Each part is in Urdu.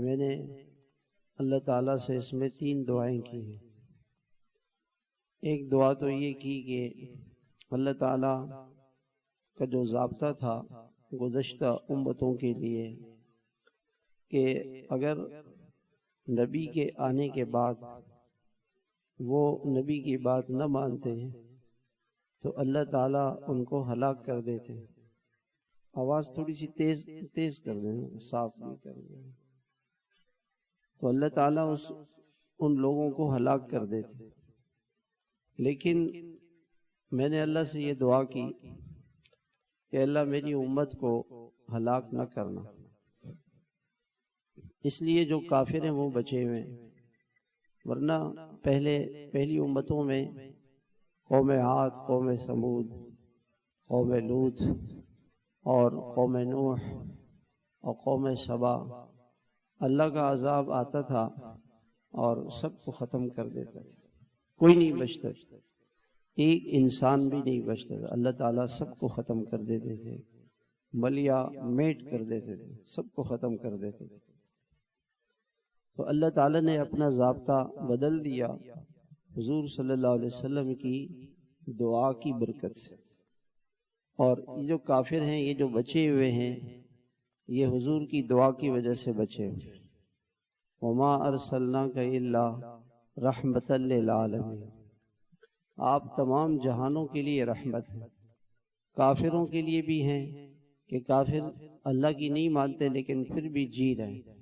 میں نے اللہ تعالیٰ سے اس میں 3 دعائیں کی ہیں۔ ایک دعا تو یہ کی کہ اللہ تعالیٰ کا جو ضابطہ تھا گزشتہ امتوں کے لیے کہ اگر نبی کے آنے کے بعد وہ نبی کی بات نہ مانتے ہیں تو اللہ تعالیٰ ان کو ہلاک کر دیتے ہیں۔ آواز تھوڑی سی تیز کر دیں، صاف نہیں کر دیں۔ تو اللہ تعالیٰ ان لوگوں کو ہلاک کر دیتے، لیکن میں نے اللہ سے یہ دعا کی کہ اللہ میری امت کو ہلاک نہ کرنا، اس لیے جو کافر ہیں وہ بچے ہوئے ہیں، ورنہ پہلی امتوں میں قوم عاد، قوم ثمود، قوم لوط اور قوم نوح اور قوم سبا، اللہ کا عذاب آتا تھا اور سب کو ختم کر دیتا تھا، کوئی نہیں بچتا، ایک انسان بھی نہیں بچتا تھا، اللہ تعالیٰ سب کو ختم کر دیتے تھے، ملیا میٹ کر دیتے تھے، سب کو ختم کر دیتے تھے۔ تو اللہ تعالیٰ نے اپنا ضابطہ بدل دیا حضور صلی اللہ علیہ وسلم کی دعا کی برکت سے، اور یہ جو کافر ہیں، یہ جو بچے ہوئے ہیں، یہ حضور کی دعا کی وجہ سے بچے ہوئے۔ وما ارسلناک الا رحمۃ للعالمین، آپ تمام جہانوں کے لیے رحمت ہیں۔ کافروں کے لیے بھی ہیں کہ کافر اللہ کی نہیں مانتے لیکن پھر بھی جی رہے ہیں،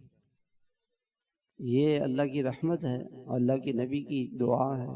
یہ اللہ کی رحمت ہے، اللہ کی نبی کی دعا ہے۔